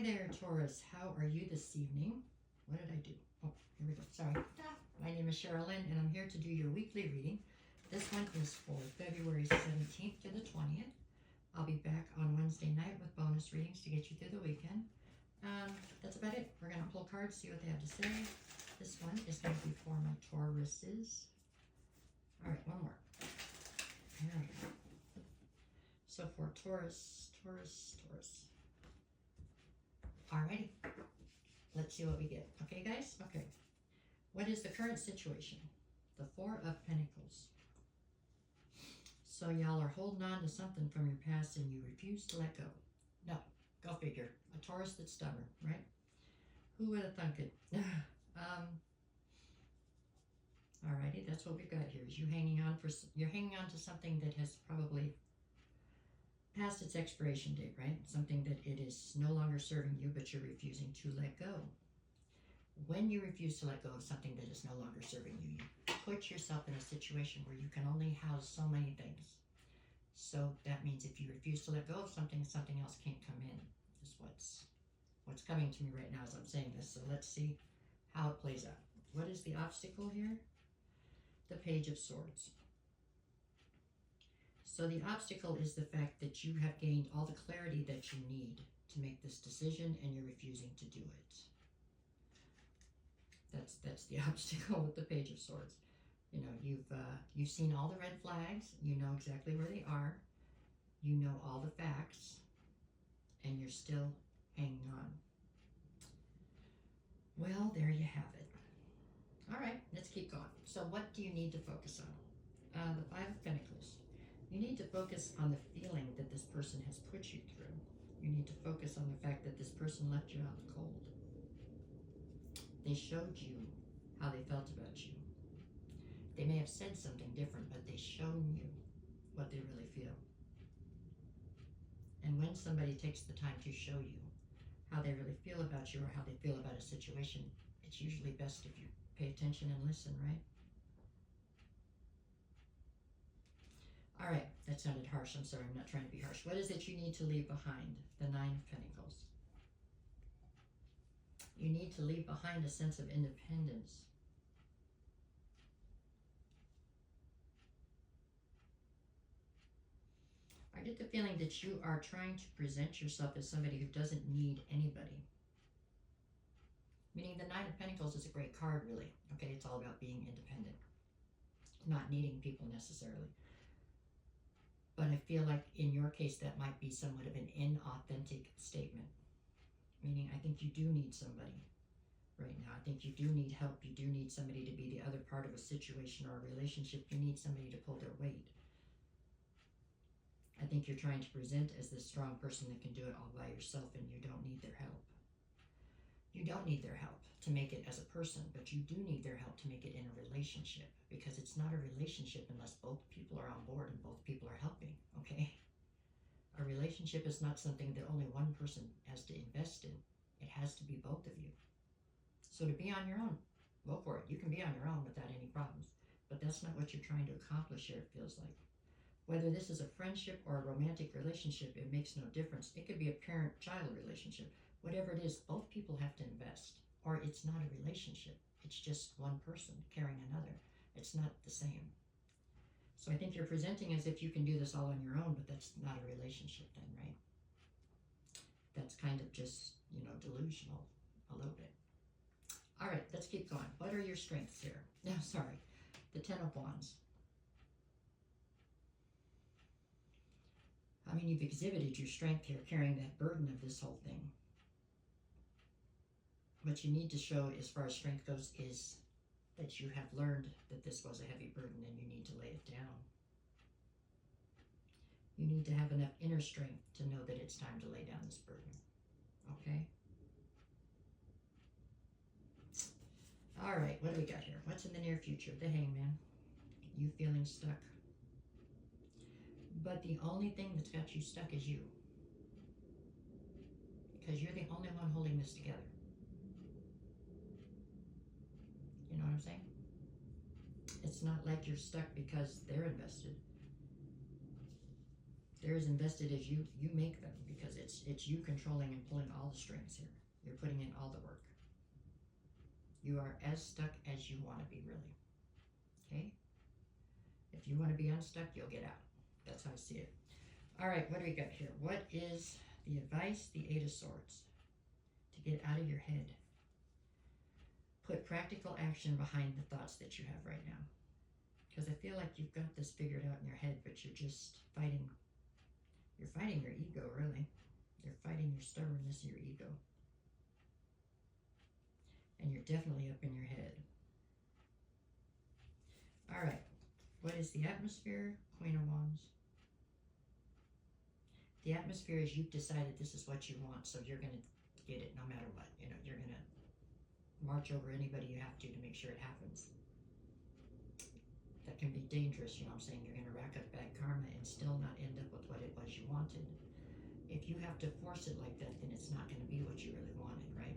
there, Taurus. How are you this evening? What did I do? Oh, here we go. Sorry. My name is Sherilyn, and I'm here to do your weekly reading. This one is for February 17th to the 20th. I'll be back on Wednesday night with bonus readings to get you through the weekend. That's about it. We're going to pull cards, see what they have to say. This one is going to be for my Tauruses. All right, one more. There we go. So for Taurus. Alrighty, let's see what we get. Okay, guys? Okay. What is the current situation? The Four of Pentacles. So y'all are holding on to something from your past and you refuse to let go. No, go figure. A Taurus that's stubborn, right? Who would have thunk it? Alrighty, that's what we've got here. Is you're hanging on to something that has probably past its expiration date, right? Something that it is no longer serving you, but you're refusing to let go. When you refuse to let go of something that is no longer serving you, you put yourself in a situation where you can only house so many things. So that means if you refuse to let go of something, something else can't come in, is what's coming to me right now as I'm saying this. So let's see how it plays out. What is the obstacle here? The Page of Swords. So the obstacle is the fact that you have gained all the clarity that you need to make this decision and you're refusing to do it. That's the obstacle with the Page of Swords. You know, you've seen all the red flags, you know exactly where they are, you know all the facts, and you're still hanging on. Well, there you have it. All right, let's keep going. So what do you need to focus on? The Five of Pentacles. You need to focus on the feeling that this person has put you through. You need to focus on the fact that this person left you out in the cold. They showed you how they felt about you. They may have said something different, but they shown you what they really feel. And when somebody takes the time to show you how they really feel about you or how they feel about a situation, it's usually best if you pay attention and listen, right? All right, that sounded harsh. I'm sorry, I'm not trying to be harsh. What is it you need to leave behind? The Nine of Pentacles. You need to leave behind a sense of independence. I get the feeling that you are trying to present yourself as somebody who doesn't need anybody. Meaning the Nine of Pentacles is a great card, really. Okay, it's all about being independent. Not needing people necessarily. But I feel like in your case that might be somewhat of an inauthentic statement. Meaning I think you do need somebody right now. I think you do need help. You do need somebody to be the other part of a situation or a relationship. You need somebody to pull their weight. I think you're trying to present as this strong person that can do it all by yourself and you don't need their help. You don't need their help to make it as a person, but you do need their help to make it in a relationship, because it's not a relationship unless both people are on board and both people are helping, okay? A relationship is not something that only one person has to invest in. It has to be both of you. So to be on your own, go for it. You can be on your own without any problems, but that's not what you're trying to accomplish here, it feels like. Whether this is a friendship or a romantic relationship, it makes no difference. It could be a parent-child relationship. Whatever it is, both people have to invest, or it's not a relationship. It's just one person carrying another. It's not the same. So I think you're presenting as if you can do this all on your own, but that's not a relationship then, right? That's kind of just, delusional a little bit. All right, let's keep going. What are your strengths here? No, sorry. The Ten of Wands. I mean, you've exhibited your strength here, carrying that burden of this whole thing. What you need to show as far as strength goes is that you have learned that this was a heavy burden and you need to lay it down. You need to have enough inner strength to know that it's time to lay down this burden. Okay? All right, what do we got here? What's in the near future? The Hangman. You feeling stuck. But the only thing that's got you stuck is you. Because you're the only one holding this together. You know what I'm saying? It's not like you're stuck because they're invested. They're as invested as you make them, because it's you controlling and pulling all the strings here. You're putting in all the work. You are as stuck as you want to be, really. Okay? If you want to be unstuck, you'll get out. That's how I see it. All right, what do we got here? What is the advice? The Eight of Swords. To get out of your head. Put practical action behind the thoughts that you have right now. Because I feel like you've got this figured out in your head, but you're just fighting. You're fighting your ego, really. You're fighting your stubbornness, your ego. And you're definitely up in your head. All right. What is the atmosphere? Queen of Wands. The atmosphere is you've decided this is what you want, so you're going to get it no matter what. You know, you're going to march over anybody you have to make sure it happens. That can be dangerous, you know what I'm saying? You're going to rack up bad karma and still not end up with what it was you wanted. If you have to force it like that, then it's not going to be what you really wanted, right?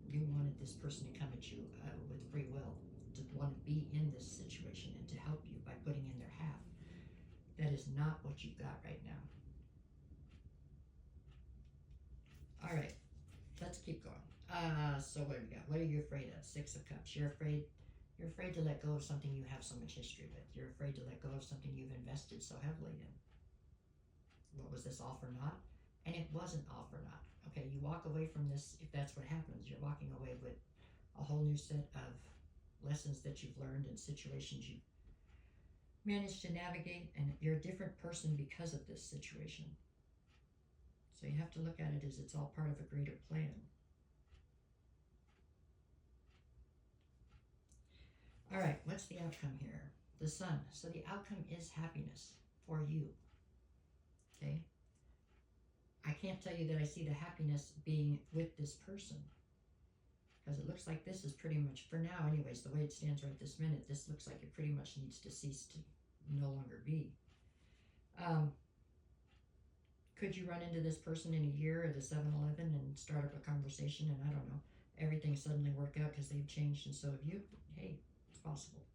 You wanted this person to come at you with free will, to want to be in this situation and to help you by putting in their half. That is not what you've got right now. All right, let's keep going. So what do we got? What are you afraid of? Six of Cups. You're afraid to let go of something you have so much history with. You're afraid to let go of something you've invested so heavily in. What was this, all for naught? And it wasn't all for naught. Okay, you walk away from this, if that's what happens, you're walking away with a whole new set of lessons that you've learned and situations you've managed to navigate, and you're a different person because of this situation. So you have to look at it as it's all part of a greater plan. All right, what's the outcome here? The Sun. So the outcome is happiness for you. Okay? I can't tell you that I see the happiness being with this person, because it looks like this is pretty much, for now anyways, the way it stands right this minute, this looks like it pretty much needs to cease to no longer be. Could you run into this person in a year at a 7-Eleven and start up a conversation and, I don't know, everything suddenly work out because they've changed and so have you? Hey, it's possible.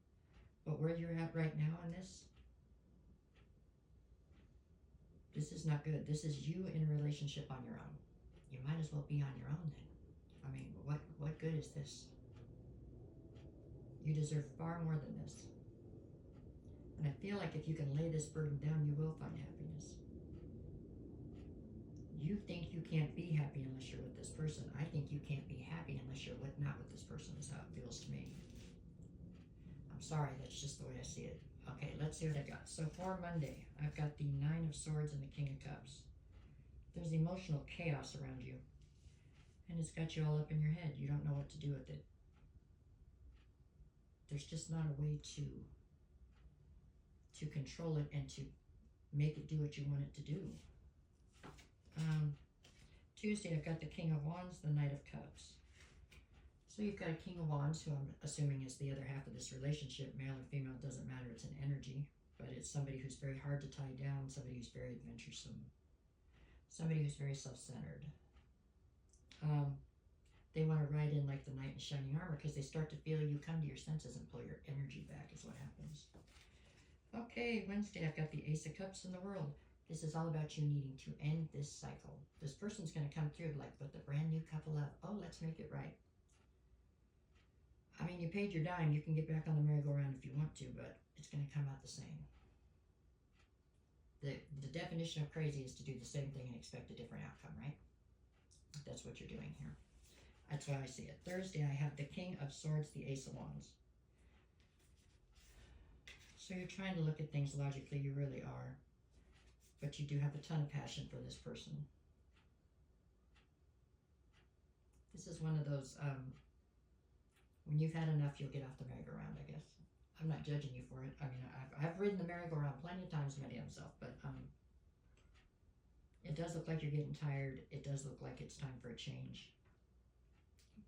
But where you're at right now on this is not good. This is you in a relationship on your own. You might as well be on your own then. I mean, what good is this? You deserve far more than this. And I feel like if you can lay this burden down, you will find happiness. You think you can't be happy unless you're with this person. I think you can't be happy unless you're not with this person, is how it feels to me. I'm sorry, that's just the way I see it. Okay, let's see what I got. So for Monday, I've got the Nine of Swords and the King of Cups. There's emotional chaos around you. And it's got you all up in your head. You don't know what to do with it. There's just not a way to control it and to make it do what you want it to do. Tuesday, I've got the King of Wands, the Knight of Cups. So you've got a King of Wands, who I'm assuming is the other half of this relationship. Male or female, doesn't matter. It's an energy. But it's somebody who's very hard to tie down, somebody who's very adventuresome, somebody who's very self-centered. They want to ride in like the knight in shining armor because they start to feel you come to your senses and pull your energy back is what happens. Okay, Wednesday, I've got the Ace of Cups in the World. This is all about you needing to end this cycle. This person's going to come through like with the brand new couple of, oh, let's make it right. I mean, you paid your dime. You can get back on the merry-go-round if you want to, but it's going to come out the same. The definition of crazy is to do the same thing and expect a different outcome, right? That's what you're doing here. That's why I see it. Thursday, I have the King of Swords, the Ace of Wands. So you're trying to look at things logically. You really are. But you do have a ton of passion for this person. This is one of those, when you've had enough, you'll get off the merry-go-round, I guess. I'm not judging you for it. I mean, I've ridden the merry-go-round plenty of times, my damn self, but it does look like you're getting tired. It does look like it's time for a change.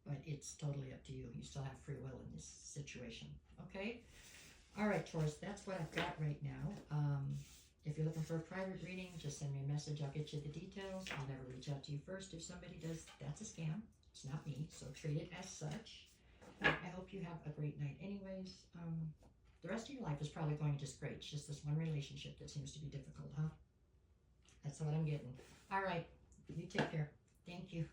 But it's totally up to you. You still have free will in this situation. Okay? All right, Taurus, that's what I've got right now. If you're looking for a private reading, just send me a message. I'll get you the details. I'll never reach out to you first. If somebody does, that's a scam. It's not me, so treat it as such. I hope you have a great night anyways. The rest of your life is probably going just great. It's just this one relationship that seems to be difficult, huh? That's what I'm getting. All right. You take care. Thank you.